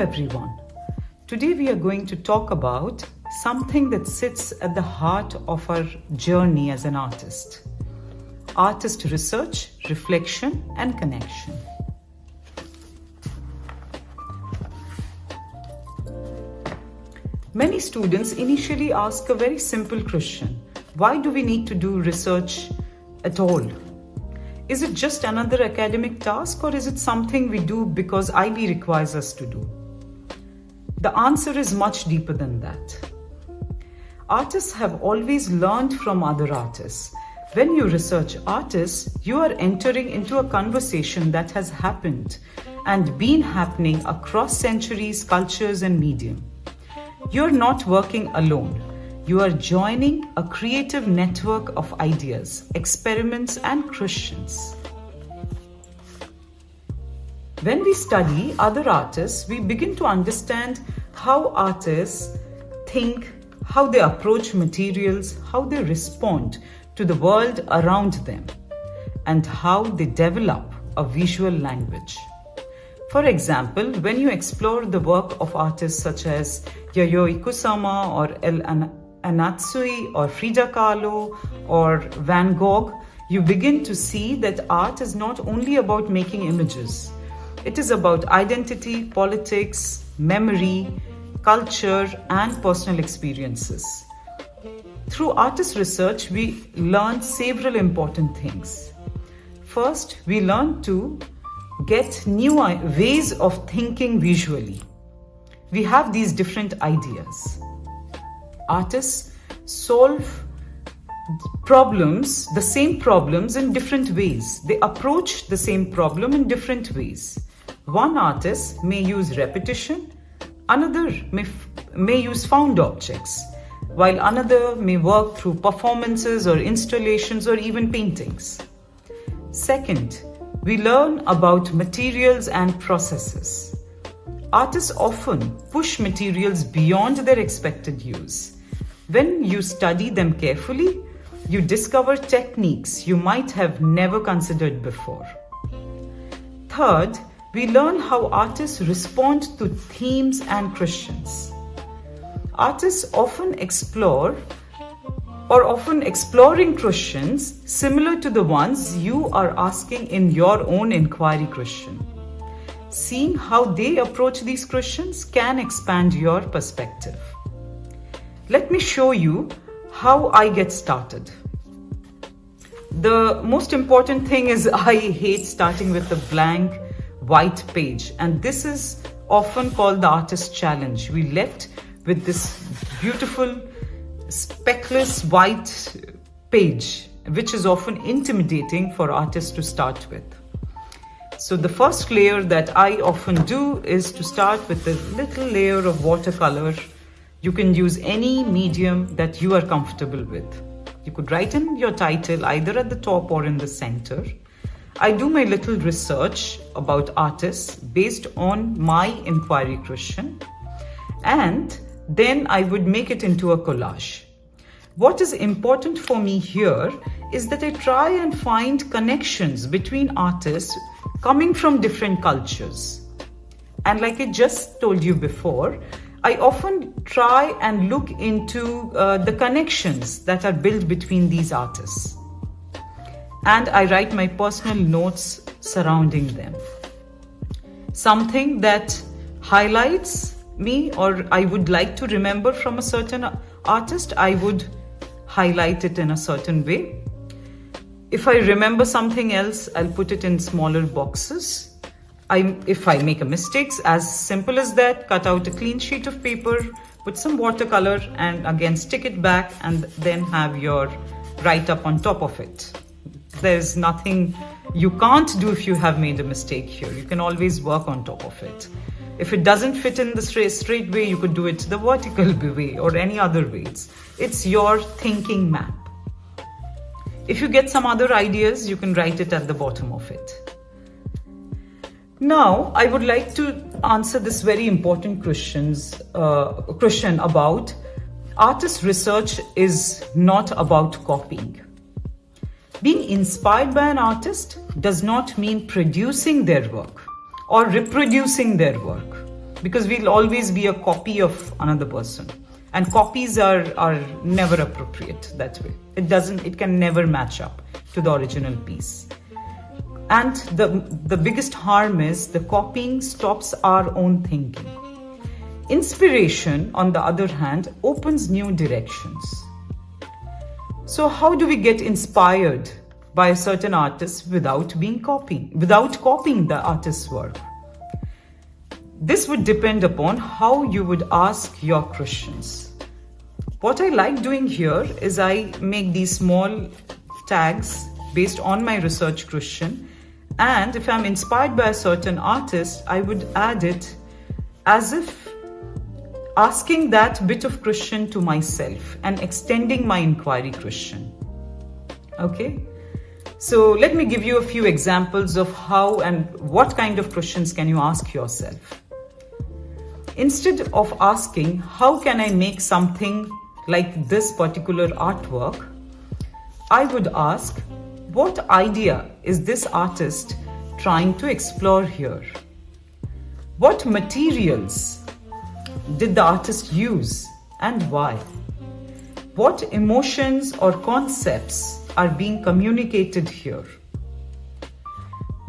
everyone. Today we are going to talk about something that sits at the heart of our journey as an artist. Artist research, reflection and connection. Many students initially ask a very simple question. Why do we need to do research at all? Is it just another academic task, or is it something we do because IB requires us to do? The answer is much deeper than that. Artists have always learned from other artists. When you research artists, you are entering into a conversation that has happened and been happening across centuries, cultures, and medium. You're not working alone. You are joining a creative network of ideas, experiments, and questions. When we study other artists, we begin to understand how artists think, how they approach materials, how they respond to the world around them, and how they develop a visual language. For example, when you explore the work of artists such as Yayoi Kusama or Anatsui or Frida Kahlo or Van Gogh, you begin to see that art is not only about making images. It is about identity, politics, memory, culture, and personal experiences. Through artist research, we learn several important things. First, we learn to get new ways of thinking visually. We have these different ideas. Artists solve problems, the same problems, in different ways. They approach the same problem in different ways. One artist may use repetition, another may use found objects, while another may work through performances or installations or even paintings. Second, we learn about materials and processes. Artists often push materials beyond their expected use. When you study them carefully, you discover techniques you might have never considered before. Third, we learn how artists respond to themes and questions. Artists often explore or often exploring questions similar to the ones you are asking in your own inquiry question. Seeing how they approach these questions can expand your perspective. Let me show you how I get started. The most important thing is I hate starting with a blank white page, and this is often called the artist challenge. We left with this beautiful speckless white page, which is often intimidating for artists to start with. So the first layer that I often do is to start with a little layer of watercolor. You can use any medium that you are comfortable with. You could write in your title either at the top or in the center. I do my little research about artists based on my inquiry question, and then I would make it into a collage. What is important for me here is that I try and find connections between artists coming from different cultures. And like I just told you before, I often try and look into the connections that are built between these artists. And I write my personal notes surrounding them. Something that highlights me or I would like to remember from a certain artist, I would highlight it in a certain way. If I remember something else, I'll put it in smaller boxes. If I make a mistake, as simple as that, cut out a clean sheet of paper, put some watercolor and again stick it back, and then have your write-up on top of it. There's nothing you can't do if you have made a mistake here. You can always work on top of it. If it doesn't fit in the straight way, you could do it the vertical way or any other ways. It's your thinking map. If you get some other ideas, you can write it at the bottom of it. Now, I would like to answer this very important question about artist research is not about copying. Being inspired by an artist does not mean producing their work or reproducing their work. because we'll always be a copy of another person. And copies are never appropriate that way. It can never match up to the original piece. And the biggest harm is the copying stops our own thinking. Inspiration, on the other hand, opens new directions. So how do we get inspired by a certain artist without copying the artist's work? This would depend upon how you would ask your questions. What I like doing here is I make these small tags based on my research question, and if I'm inspired by a certain artist, I would add it as if asking that bit of question to myself and extending my inquiry question. Okay? So let me give you a few examples of how and what kind of questions can you ask yourself. Instead of asking, how can I make something like this particular artwork, I would ask, what idea is this artist trying to explore here? What materials did the artist use and why? What emotions or concepts are being communicated here?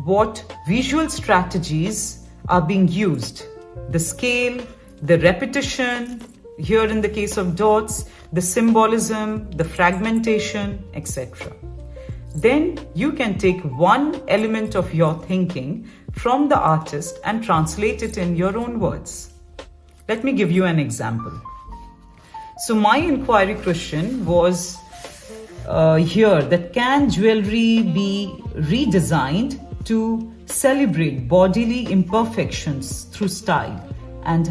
What visual strategies are being used? The scale, the repetition, here in the case of dots, the symbolism, the fragmentation, etc. Then you can take one element of your thinking from the artist and translate it in your own words. Let me give you an example. So my inquiry question was here that can jewelry be redesigned to celebrate bodily imperfections through style? And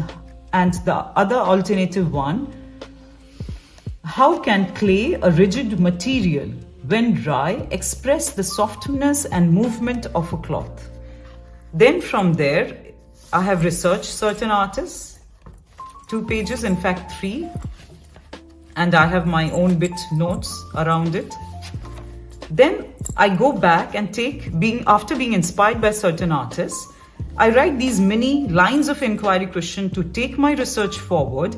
the other alternative one, how can clay, a rigid material, when dry, express the softness and movement of a cloth? Then from there, I have researched certain artists, 2 pages, in fact 3, and I have my own bit notes around it. Then I go back and after being inspired by certain artists, I write these mini lines of inquiry question to take my research forward.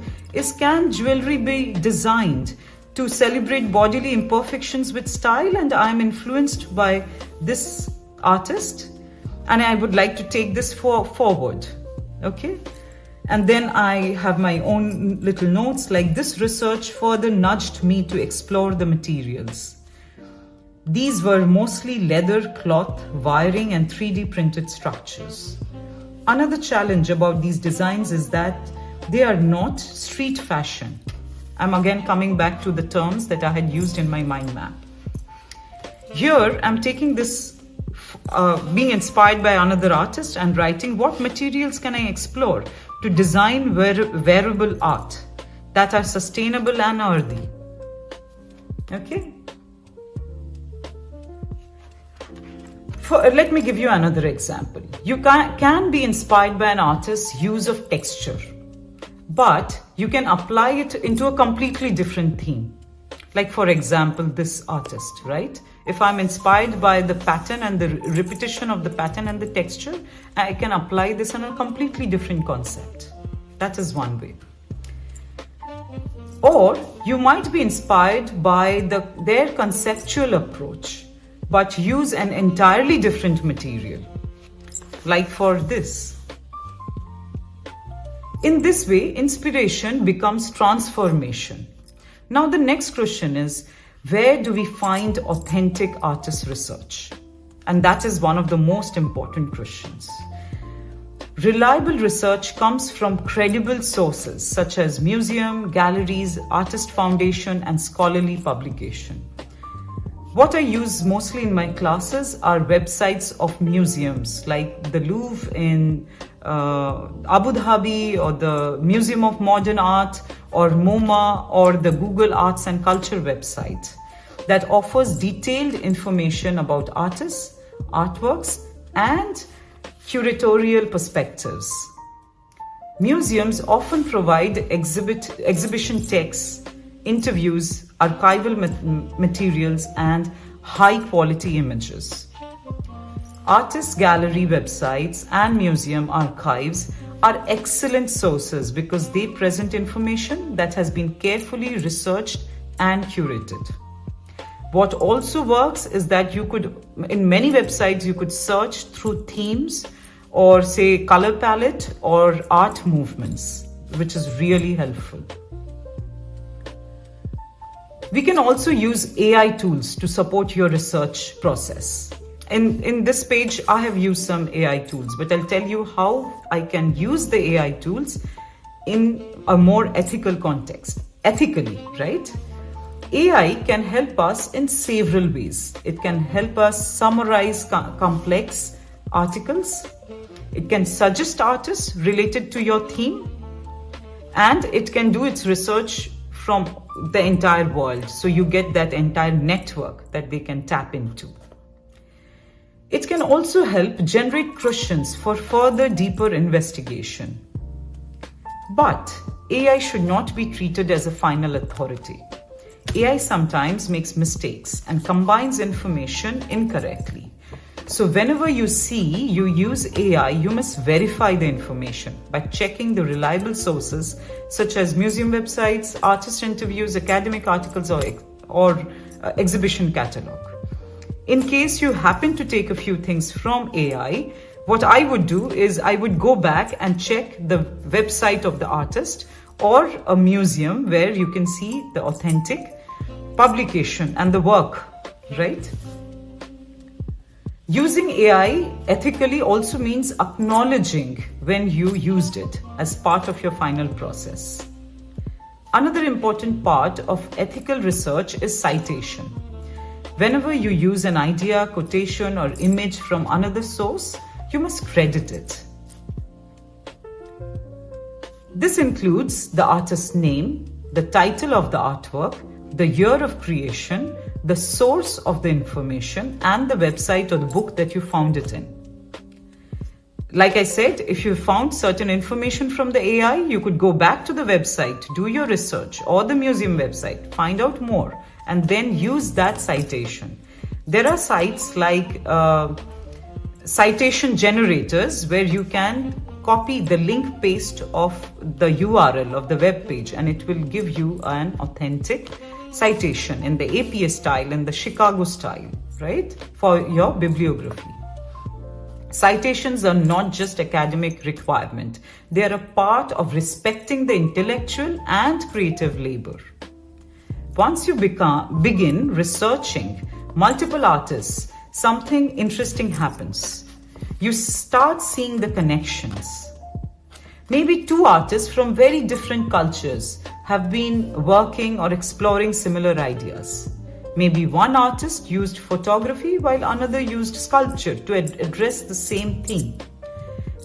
Can jewelry be designed to celebrate bodily imperfections with style? And I am influenced by this artist and I would like to take this forward. Okay? And then I have my own little notes, like this research further nudged me to explore the materials. These were mostly leather, cloth, wiring and 3D printed structures. Another challenge about these designs is that they are not street fashion. I'm again coming back to the terms that I had used in my mind map. Here I'm taking this, being inspired by another artist and writing what materials can I explore to design wearable art that are sustainable and earthy. Okay? Let me give you another example. You can be inspired by an artist's use of texture, but you can apply it into a completely different theme. Like for example, this artist, right? If I'm inspired by the pattern and the repetition of the pattern and the texture, I can apply this on a completely different concept. That is one way. Or you might be inspired by their conceptual approach, but use an entirely different material. Like for this. In this way, inspiration becomes transformation. Now the next question is, where do we find authentic artist research? And that is one of the most important questions. Reliable research comes from credible sources such as museum, galleries, artist foundation, and scholarly publication. What I use mostly in my classes are websites of museums like the Louvre in Abu Dhabi, or the Museum of Modern Art, or MoMA, or the Google Arts and Culture website that offers detailed information about artists, artworks, and curatorial perspectives. Museums often provide exhibition texts, interviews, archival materials, and high-quality images. Artist gallery websites and museum archives are excellent sources because they present information that has been carefully researched and curated. What also works is that you could, in many websites, you could search through themes or say color palette or art movements, which is really helpful. We can also use AI tools to support your research process. In this page, I have used some AI tools, but I'll tell you how I can use the AI tools in a more ethical context. Ethically, right? AI can help us in several ways. It can help us summarize complex articles. It can suggest artists related to your theme. And it can do its research from the entire world. So you get that entire network that they can tap into. It can also help generate questions for further deeper investigation. But AI should not be treated as a final authority. AI sometimes makes mistakes and combines information incorrectly. So whenever you use AI, you must verify the information by checking the reliable sources such as museum websites, artist interviews, academic articles, or exhibition catalog. In case you happen to take a few things from AI, what I would do is I would go back and check the website of the artist or a museum where you can see the authentic publication and the work, right? Using AI ethically also means acknowledging when you used it as part of your final process. Another important part of ethical research is citation. Whenever you use an idea, quotation, or image from another source, you must credit it. This includes the artist's name, the title of the artwork, the year of creation, the source of the information, and the website or the book that you found it in. Like I said, if you found certain information from the AI, you could go back to the website, do your research, or the museum website, find out more, and then use that citation. There are sites like citation generators where you can copy the link paste of the URL of the web page and it will give you an authentic citation in the APA style and the Chicago style, right? For your bibliography. Citations are not just academic requirement. They are a part of respecting the intellectual and creative labor. Once you begin researching multiple artists, something interesting happens. You start seeing the connections. Maybe two artists from very different cultures have been working or exploring similar ideas. Maybe one artist used photography while another used sculpture to address the same theme.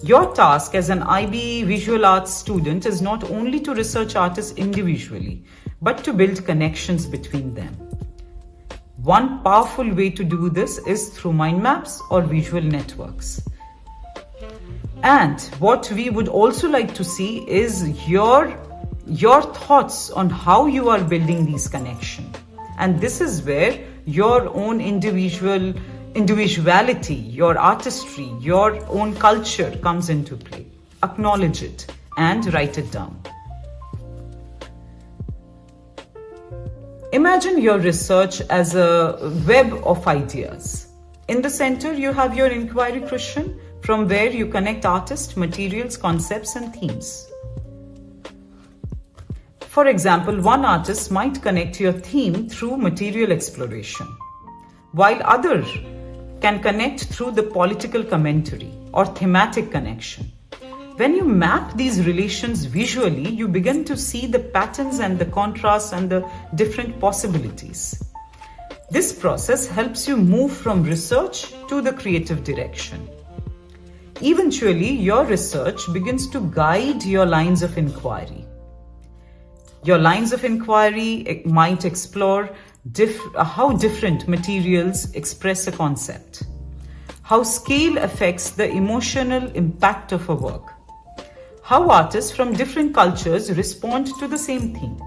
Your task as an IB visual arts student is not only to research artists individually, but to build connections between them. One powerful way to do this is through mind maps or visual networks. And what we would also like to see is your thoughts on how you are building these connections. And this is where your own individuality, your artistry, your own culture comes into play. Acknowledge it and write it down. Imagine your research as a web of ideas. In the center, you have your inquiry question from where you connect artists, materials, concepts, and themes. For example, one artist might connect your theme through material exploration, while others can connect through the political commentary or thematic connection. When you map these relations visually, you begin to see the patterns and the contrasts and the different possibilities. This process helps you move from research to the creative direction. Eventually, your research begins to guide your lines of inquiry. Your lines of inquiry might explore how different materials express a concept, how scale affects the emotional impact of a work, how artists from different cultures respond to the same theme.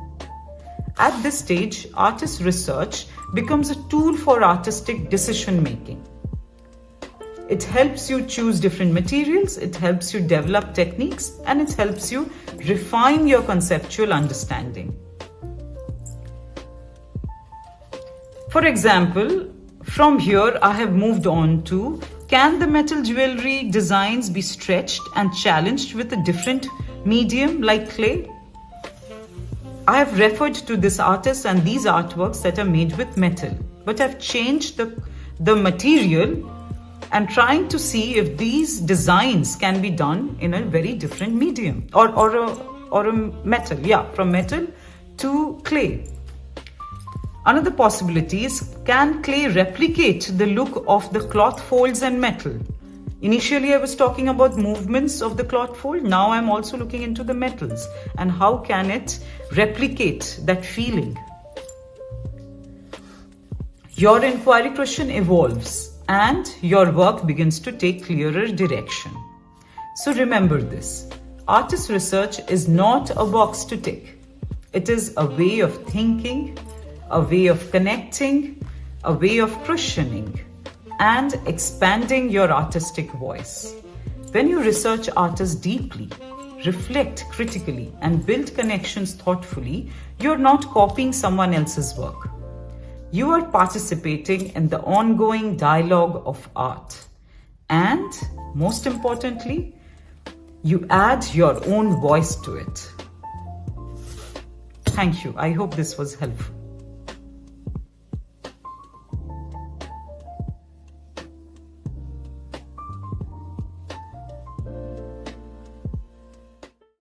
At this stage, artist research becomes a tool for artistic decision making. It helps you choose different materials, it helps you develop techniques, and it helps you refine your conceptual understanding. For example, from here I have moved on to, can the metal jewelry designs be stretched and challenged with a different medium like clay? I have referred to this artist and these artworks that are made with metal, but I've changed the material and trying to see if these designs can be done in a very different medium or a metal, from metal to clay. Another possibility is, can clay replicate the look of the cloth folds and metal? Initially, I was talking about movements of the cloth fold. Now I'm also looking into the metals and how can it replicate that feeling. Your inquiry question evolves and your work begins to take clearer direction. So remember this, artist research is not a box to tick. It is a way of thinking, a way of connecting, a way of questioning and expanding your artistic voice. When you research artists deeply, reflect critically and build connections thoughtfully, you're not copying someone else's work. You are participating in the ongoing dialogue of art. And most importantly, you add your own voice to it. Thank you. I hope this was helpful.